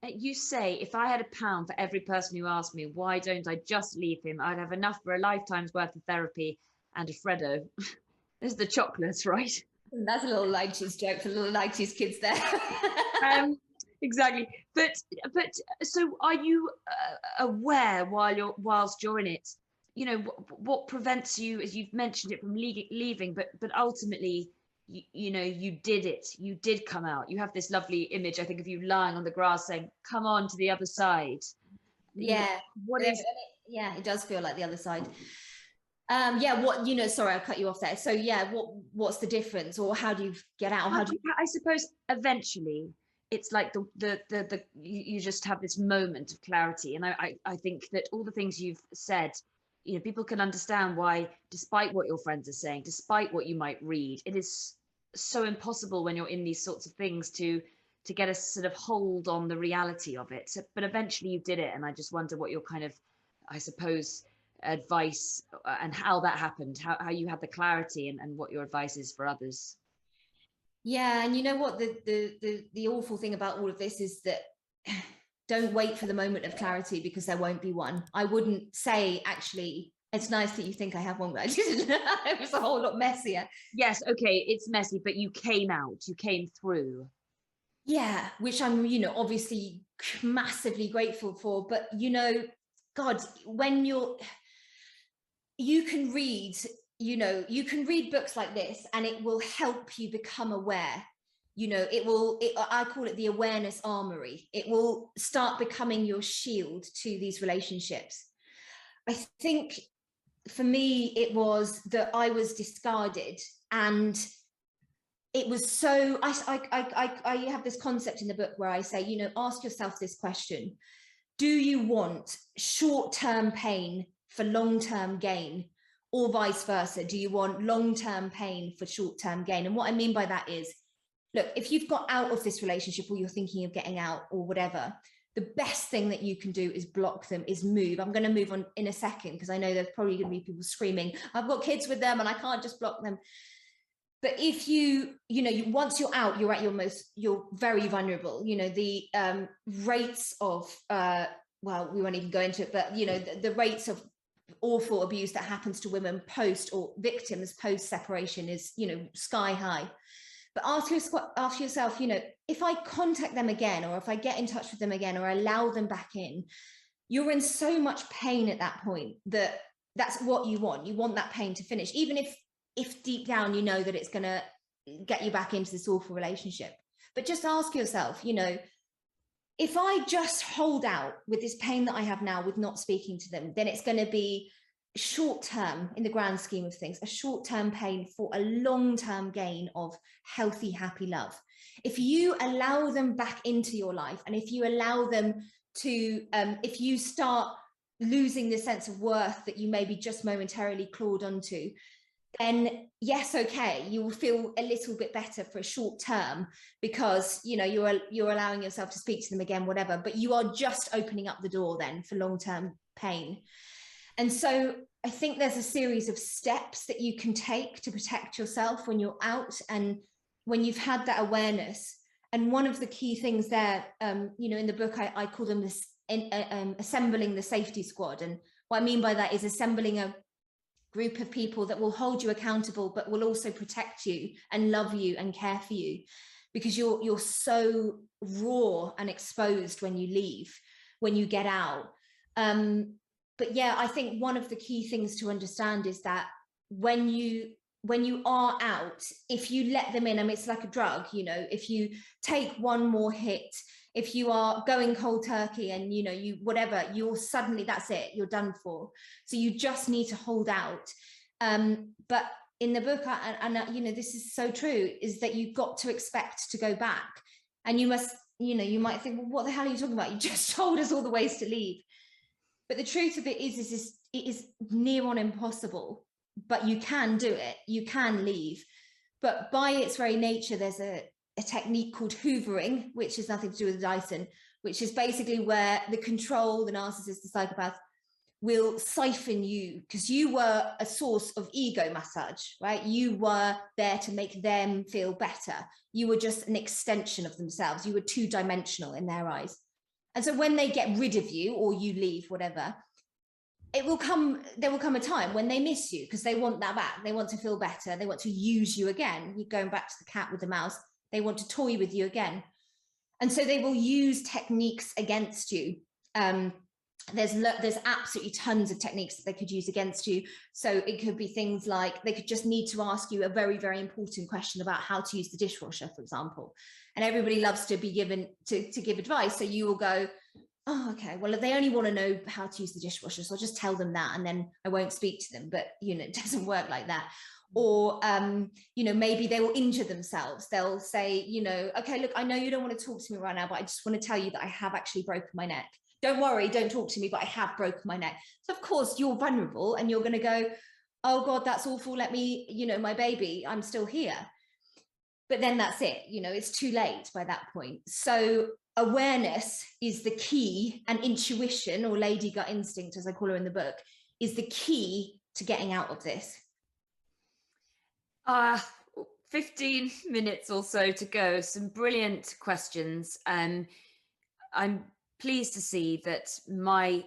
You say, if I had £1 for every person who asked me, why don't I just leave him? I'd have enough for a lifetime's worth of therapy and a Freddo. There's the chocolates, right? That's a little Lighties joke for little Lighties kids there. Um, exactly. But so are you aware whilst you're in it? You know what prevents you, as you've mentioned it, from leaving, but ultimately, you know, you did it. You did come out. You have this lovely image, I think, of you lying on the grass saying, "Come on to the other side." Yeah. What is? Yeah, it does feel like the other side. Yeah, what, sorry, I cut you off there. So yeah, what's the difference, or how do you get out? How do you... I suppose eventually it's like the you just have this moment of clarity, and I think that all the things you've said, you know, people can understand why, despite what your friends are saying, despite what you might read, it is so impossible when you're in these sorts of things to get a sort of hold on the reality of it. So, but eventually you did it, and I just wonder what your kind of, I suppose, advice and how that happened, how you had the clarity, and what your advice is for others. Yeah, and you know what, the awful thing about all of this is that don't wait for the moment of clarity, because there won't be one. I wouldn't say, actually, it's nice that you think I have one, but I didn't. It was a whole lot messier. Yes, okay, it's messy, but you came out, you came through. Yeah, which I'm, obviously massively grateful for. But, God, when you can read, you can read books like this and it will help you become aware. I call it the awareness armory. It will start becoming your shield to these relationships. I think for me, it was that I was discarded, and it was so, I have this concept in the book where I say, ask yourself this question: do you want short-term pain for long-term gain, or vice versa? Do you want long-term pain for short-term gain? And what I mean by that is, look, if you've got out of this relationship, or you're thinking of getting out or whatever, the best thing that you can do is block them, is move. I'm going to move on in a second, because I know there's probably going to be people screaming, I've got kids with them and I can't just block them. But if once you're out, you're at you're very vulnerable. The rates of, well, we won't even go into it, but, the rates of awful abuse that happens to women post, or victims post separation, is, sky high. But ask yourself, if I contact them again, or if I get in touch with them again, or allow them back in, you're in so much pain at that point that that's what you want. You want that pain to finish, even if deep down you know that it's going to get you back into this awful relationship. But just ask yourself, if I just hold out with this pain that I have now with not speaking to them, then it's going to be short term in the grand scheme of things, a short-term pain for a long-term gain of healthy, happy love. If you allow them back into your life, and if you allow them to, if you start losing the sense of worth that you maybe just momentarily clawed onto, then yes, okay, you will feel a little bit better for a short term, because you're allowing yourself to speak to them again, whatever, but you are just opening up the door then for long-term pain. And so I think there's a series of steps that you can take to protect yourself when you're out, and when you've had that awareness. And one of the key things there, in the book, I call them this assembling the safety squad. And what I mean by that is assembling a group of people that will hold you accountable, but will also protect you and love you and care for you, because you're so raw and exposed when you leave, when you get out. But yeah, I think one of the key things to understand is that when you are out, if you let them in, I mean, it's like a drug, if you take one more hit, if you are going cold turkey and, whatever, you're suddenly, that's it, you're done for. So you just need to hold out. But in the book, this is so true, is that you've got to expect to go back. And you must, you might think, well, what the hell are you talking about? You just told us all the ways to leave. But the truth of it is it is near on impossible, but you can do it. You can leave. But by its very nature, there's a technique called hoovering, which has nothing to do with Dyson, which is basically where the control, the narcissist, the psychopath, will siphon you, because you were a source of ego massage, right? You were there to make them feel better. You were just an extension of themselves. You were two-dimensional in their eyes. And so when they get rid of you or you leave, whatever, there will come a time when they miss you because they want that back. They want to feel better. They want to use you again. You're going back to the cat with the mouse. They want to toy with you again. And so they will use techniques against you. There's absolutely tons of techniques that they could use against you. So it could be things like they could just need to ask you a very, very important question about how to use the dishwasher, for example. And everybody loves to be given to give advice. So you will go, oh, okay, well, they only want to know how to use the dishwasher, so I'll just tell them that and then I won't speak to them. But, you know, it doesn't work like that. Or, you know, maybe they will injure themselves. They'll say, you know, okay, look, I know you don't want to talk to me right now, but I just want to tell you that I have actually broken my neck. Don't worry, don't talk to me, but I have broken my neck. So of course you're vulnerable and you're going to go, oh God, that's awful. Let me, you know, my baby, I'm still here. But then that's it, you know, it's too late by that point. So awareness is the key, and intuition, or lady gut instinct, as I call her in the book, is the key to getting out of this. 15 minutes or so to go. Some brilliant questions. I'm pleased to see that my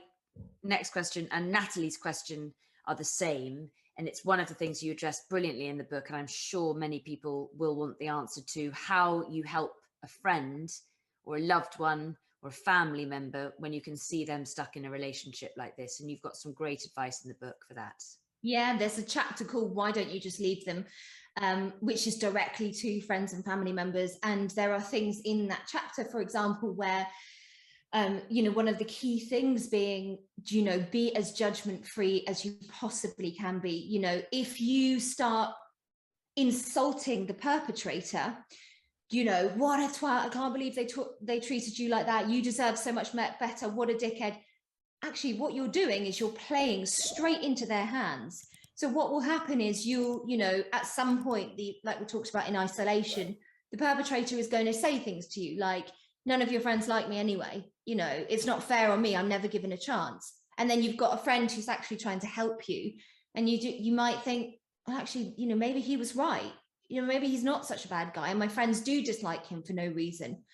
next question and Natalie's question are the same. And it's one of the things you address brilliantly in the book. And I'm sure many people will want the answer to how you help a friend or a loved one or a family member when you can see them stuck in a relationship like this. And you've got some great advice in the book for that. Yeah, there's a chapter called Why Don't You Just Leave Them, which is directly to friends and family members. And there are things in that chapter, for example, where you know, one of the key things being, you know, be as judgment-free as you possibly can be. You know, if you start insulting the perpetrator, you know, what a twat, I can't believe they treated you like that, you deserve so much better, what a dickhead. Actually, what you're doing is you're playing straight into their hands. So what will happen is you know, at some point, like we talked about in isolation, the perpetrator is going to say things to you like, none of your friends like me anyway, you know, it's not fair on me, I'm never given a chance. And then you've got a friend who's actually trying to help you, and you might think, well, actually, you know, maybe he was right, you know, maybe he's not such a bad guy and my friends do dislike him for no reason.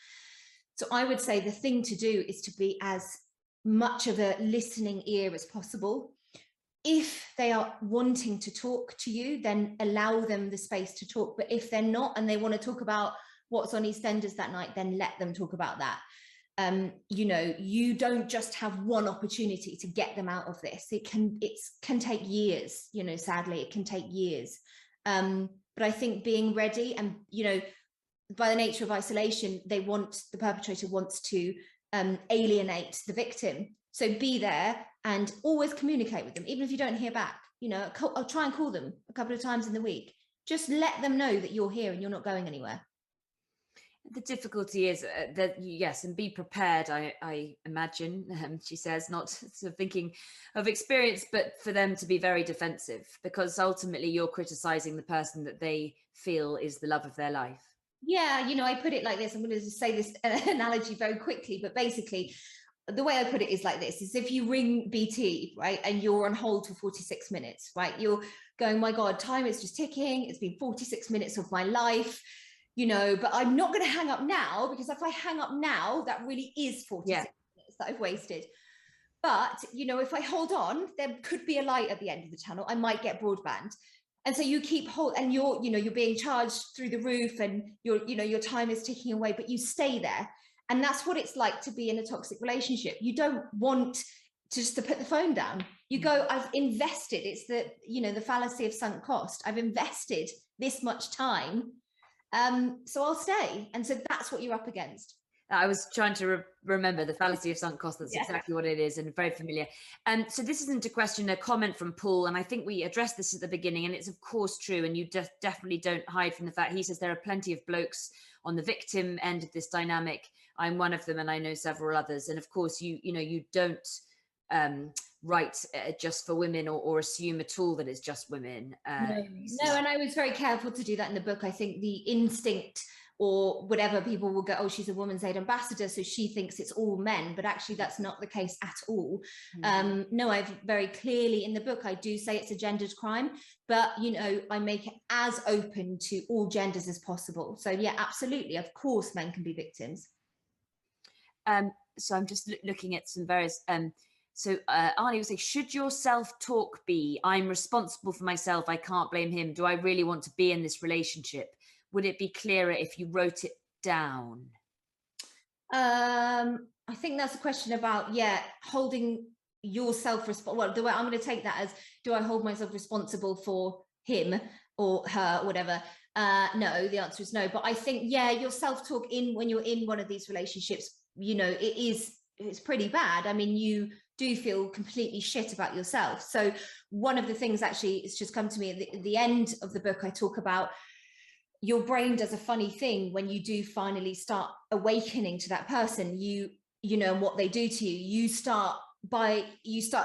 So I would say the thing to do is to be as much of a listening ear as possible. If they are wanting to talk to you, then allow them the space to talk. But if they're not and they want to talk about what's on EastEnders that night, then let them talk about that. You know, you don't just have one opportunity to get them out of this. It can take years, you know, sadly, it can take years. But I think being ready, and, you know, by the nature of isolation, the perpetrator wants to alienate the victim. So be there and always communicate with them, even if you don't hear back. You know, I'll try and call them a couple of times in the week. Just let them know that you're here and you're not going anywhere. The difficulty is that, yes, and be prepared, I imagine, she says, not sort of thinking of experience, but for them to be very defensive, because ultimately you're criticizing the person that they feel is the love of their life. Yeah, you know, I put it like this. I'm going to just say this analogy very quickly, but basically the way I put it is like this, is if you ring BT, right, and you're on hold for 46 minutes, right, you're going, my God, time is just ticking. It's been 46 minutes of my life. You know, but I'm not going to hang up now, because if I hang up now, that really is 46 minutes that I've wasted. But, you know, if I hold on, there could be a light at the end of the tunnel. I might get broadband. And so you keep and you're, you know, you're being charged through the roof, and your time is ticking away, but you stay there. And that's what it's like to be in a toxic relationship. You don't want just to put the phone down. You go, I've invested. It's the fallacy of sunk cost. I've invested this much time. So I'll stay. And so that's what you're up against. I was trying to remember the fallacy of sunk cost. That's exactly what it is, and very familiar. So this isn't a question, a comment from Paul, and I think we addressed this at the beginning, and it's of course true, and you definitely don't hide from the fact. He says there are plenty of blokes on the victim end of this dynamic. I'm one of them, and I know several others. And of course, you don't write just for women, or assume at all that it's just women. No, and I was very careful to do that in the book. I think the instinct, or whatever, people will go, oh, she's a Women's Aid ambassador, so she thinks it's all men, but actually that's not the case at all. No, I've very clearly in the book, I do say it's a gendered crime, but, you know, I make it as open to all genders as possible. So yeah, absolutely, of course men can be victims. so I'm just looking at some various, so Arnie would say, should your self-talk be, I'm responsible for myself, I can't blame him, do I really want to be in this relationship? Would it be clearer if you wrote it down? I think that's a question about, holding yourself responsible. Well, the way I'm going to take that as, do I hold myself responsible for him or her or whatever? No, the answer is no. But I think, your self-talk when you're in one of these relationships, it's pretty bad. I mean, you do feel completely shit about yourself. So one of the things, actually, it's just come to me at the end of the book, I talk about your brain does a funny thing when you do finally start awakening to that person, you know, and what they do to you. You start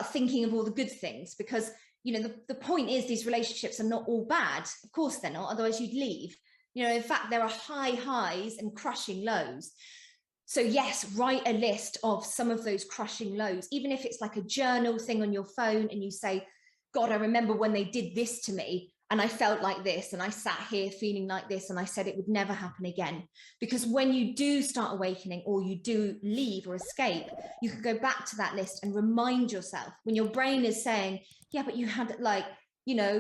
thinking of all the good things, because the point is, these relationships are not all bad. Of course they're not, otherwise you'd leave. In fact, there are high highs and crushing lows. So yes, write a list of some of those crushing lows, even if it's like a journal thing on your phone, and you say, God, I remember when they did this to me, and I felt like this, and I sat here feeling like this, and I said it would never happen again. Because when you do start awakening, or you do leave or escape, you can go back to that list and remind yourself, when your brain is saying, yeah, but you had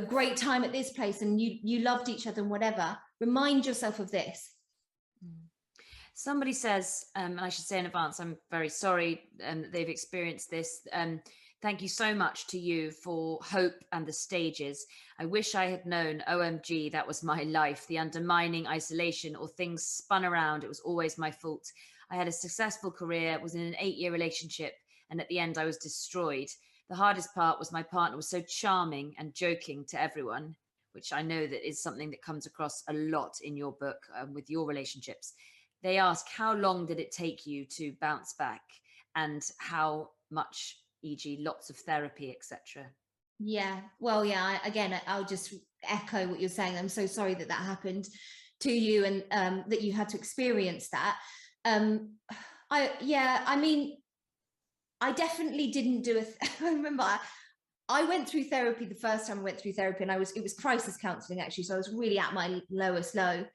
great time at this place, and you loved each other and whatever, remind yourself of this. Somebody says, and I should say in advance, I'm very sorry that they've experienced this. Thank you so much to you for hope and the stages. I wish I had known, OMG, that was my life. The undermining, isolation, or things spun around. It was always my fault. I had a successful career, was in an 8-year relationship, and at the end I was destroyed. The hardest part was my partner was so charming and joking to everyone, which I know that is something that comes across a lot in your book with your relationships. They ask, how long did it take you to bounce back, and how much, e.g. lots of therapy, etc.? Yeah, well, I'll just echo what you're saying. I'm so sorry that happened to you, and that you had to experience that. I definitely didn't do I remember I went through therapy the first time I went through therapy, and it was crisis counselling, actually. So I was really at my lowest low.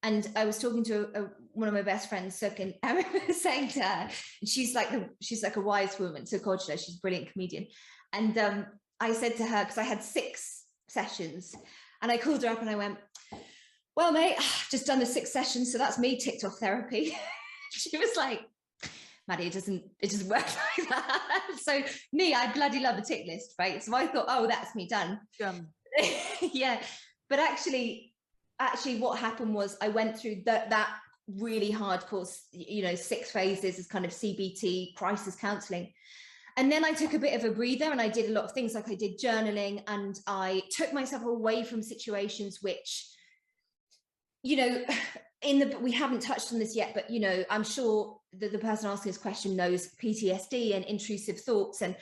And I was talking to one of my best friends, Suk, and I remember saying to her, she's like a wise woman, Suk, she's a brilliant comedian. And I said to her, because I had 6 sessions, and I called her up and I went, well, mate, I've just done the 6 sessions, so that's me ticked off therapy. She was like, Maddy, it doesn't work like that. So me, I bloody love a tick list, right? So I thought, oh, that's me done. Yeah, but actually what happened was I went through that really hard course, 6 phases as kind of CBT, crisis counselling. And then I took a bit of a breather, and I did a lot of things, like I did journaling, and I took myself away from situations which, we haven't touched on this yet, but, I'm sure that the person asking this question knows PTSD and intrusive thoughts, and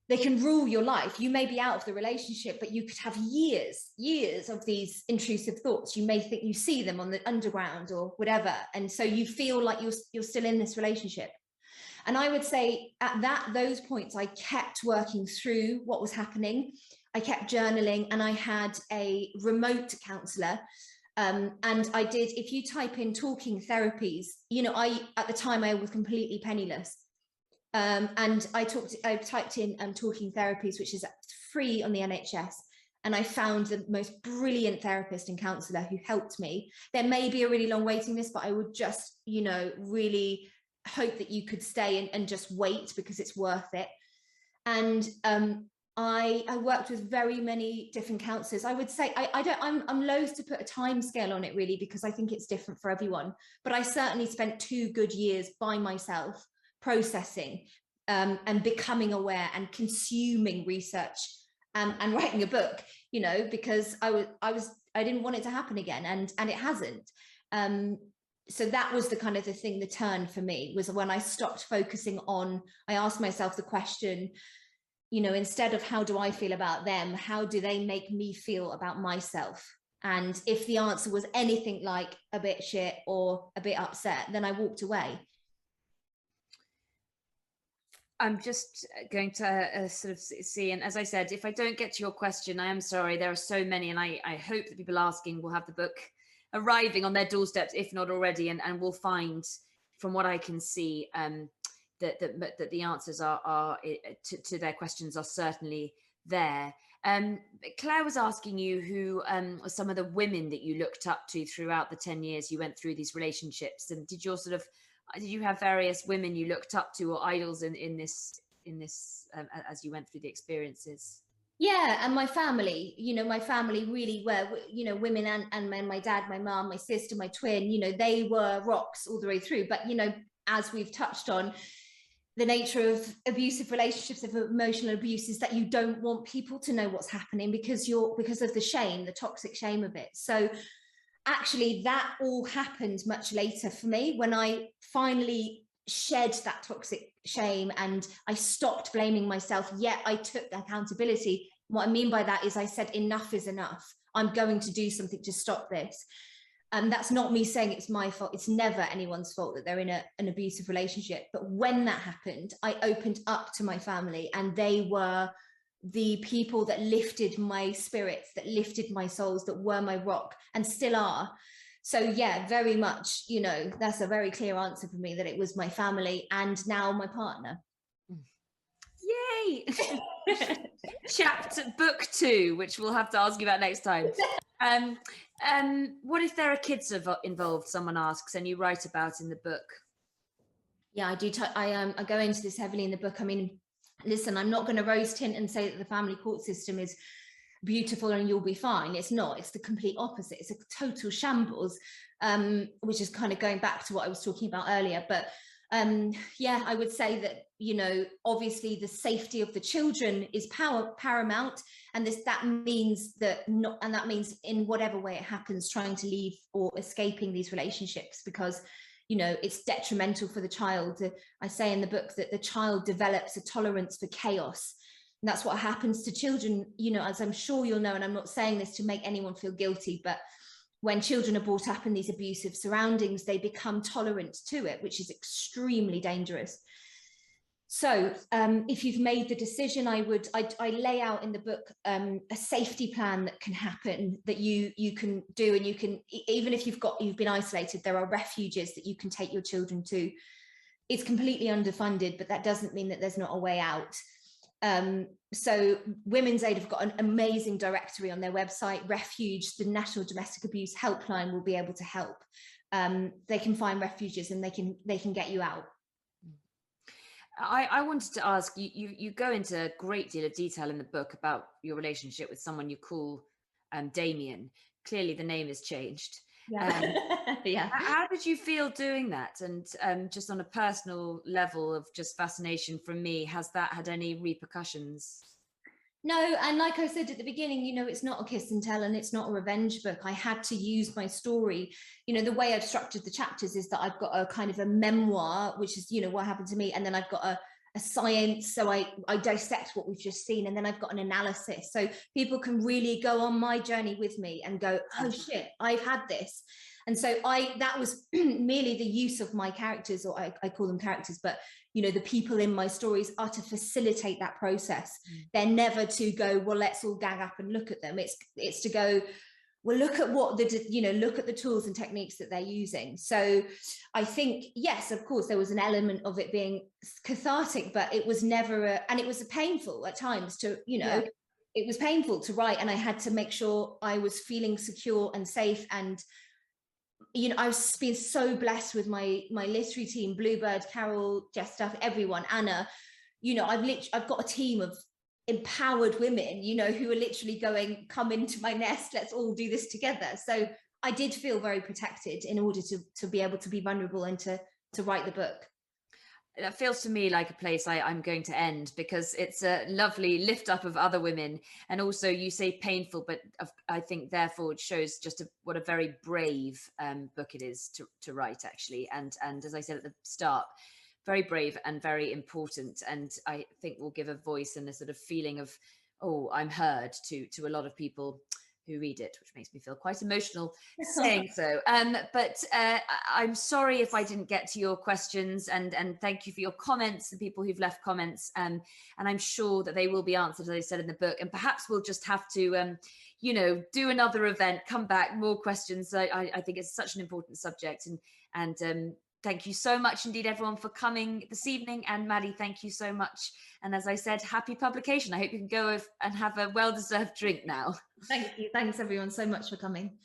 they can rule your life. You may be out of the relationship, but you could have years of these intrusive thoughts. You may think you see them on the underground or whatever. And so you feel like you're still in this relationship. And I would say at those points, I kept working through what was happening. I kept journaling, and I had a remote counsellor. And I did, if you type in talking therapies, at the time I was completely penniless. And I typed in talking therapies, which is free on the NHS, and I found the most brilliant therapist and counsellor who helped me. There may be a really long waiting list, but I would just, really hope that you could stay and just wait, because it's worth it. And I worked with very many different counsellors. I would say I'm loath to put a time scale on it, really, because I think it's different for everyone. But I certainly spent 2 good years by myself, processing and becoming aware and consuming research and writing a book, because I didn't want it to happen again, and it hasn't. So that was the kind of the turn for me, was when I stopped focusing on, I asked myself the question, instead of how do I feel about them, how do they make me feel about myself? And if the answer was anything like a bit shit or a bit upset, then I walked away. I'm just going to sort of see, and as I said, if I don't get to your question, I am sorry. There are so many, and I hope that people asking will have the book arriving on their doorsteps, if not already, and will find, from what I can see, that the answers are to their questions are certainly there. Claire was asking you who are some of the women that you looked up to throughout the 10 years you went through these relationships, and did you have various women you looked up to or idols in this as you went through the experiences? Yeah, and my family, my family really were, women and men, my dad, my mum, my sister, my twin, they were rocks all the way through. But, as we've touched on, the nature of abusive relationships, of emotional abuse, is that you don't want people to know what's happening because of the shame, the toxic shame of it. So actually that all happened much later for me, when I finally shed that toxic shame and I stopped blaming myself, yet I took accountability. What I mean by that is I said, enough is enough. I'm going to do something to stop this. That's not me saying it's my fault. It's never anyone's fault that they're in an abusive relationship. But when that happened, I opened up to my family, and they were the people that lifted my spirits, that lifted my souls, that were my rock and still are. So yeah, very much, that's a very clear answer for me, that it was my family and now my partner. Yay! Book 2, which we'll have to ask you about next time. What if there are kids involved, someone asks, and you write about in the book? Yeah, I do. I go into this heavily in the book. I mean, listen, I'm not going to rose tint and say that the family court system is beautiful and you'll be fine. It's not. It's the complete opposite. It's a total shambles, which is kind of going back to what I was talking about earlier. But yeah, I would say that, obviously the safety of the children is paramount, and that means that means in whatever way it happens, trying to leave or escaping these relationships, because it's detrimental for the child. I say in the book that the child develops a tolerance for chaos, and that's what happens to children, as I'm sure you'll know, and I'm not saying this to make anyone feel guilty, but when children are brought up in these abusive surroundings, they become tolerant to it, which is extremely dangerous. So if you've made the decision, I lay out in the book a safety plan that can happen, that you can do, and you can, even if you've been isolated, there are refuges that you can take your children to. It's completely underfunded, but that doesn't mean that there's not a way out. So Women's Aid have got an amazing directory on their website. Refuge, the National Domestic Abuse Helpline, will be able to help. They can find refuges and they can get you out. I wanted to ask you go into a great deal of detail in the book about your relationship with someone you call Damien. Clearly the name has changed. Yeah. Yeah. How did you feel doing that? And just on a personal level of just fascination from me, has that had any repercussions? No, and like I said at the beginning, it's not a kiss and tell, and it's not a revenge book. I had to use my story. The way I've structured the chapters is that I've got a kind of a memoir, which is, what happened to me. And then I've got a science. So I dissect what we've just seen. And then I've got an analysis. So people can really go on my journey with me and go, oh shit, I've had this. And so that was merely the use of my characters, or I call them characters, but the people in my stories are to facilitate that process. They're never to go, well, let's all gang up and look at them. It's to go, well, look at look at the tools and techniques that they're using. So I think, yes, of course, there was an element of it being cathartic, but it was never and it was painful at times to, It was painful to write, and I had to make sure I was feeling secure and safe. And I've been so blessed with my literary team, Bluebird, Carol, Jess Stuff, everyone, Anna. I've got a team of empowered women, who are literally going, come into my nest, let's all do this together. So I did feel very protected in order to be able to be vulnerable and to write the book. That feels to me like a place I'm going to end, because it's a lovely lift up of other women. And also you say painful, but I think therefore it shows just what a very brave book it is to write, actually. And as I said at the start, very brave and very important. And I think will give a voice and a sort of feeling of, oh, I'm heard to a lot of people who read it, which makes me feel quite emotional saying so. But I'm sorry if I didn't get to your questions, and thank you for your comments, the people who've left comments, and I'm sure that they will be answered, as I said in the book. And perhaps we'll just have to, do another event, come back, more questions. I think it's such an important subject, and Thank you so much indeed, everyone, for coming this evening. And Maddy, thank you so much. And as I said, happy publication. I hope you can go and have a well-deserved drink now. Thank you. Thanks everyone so much for coming.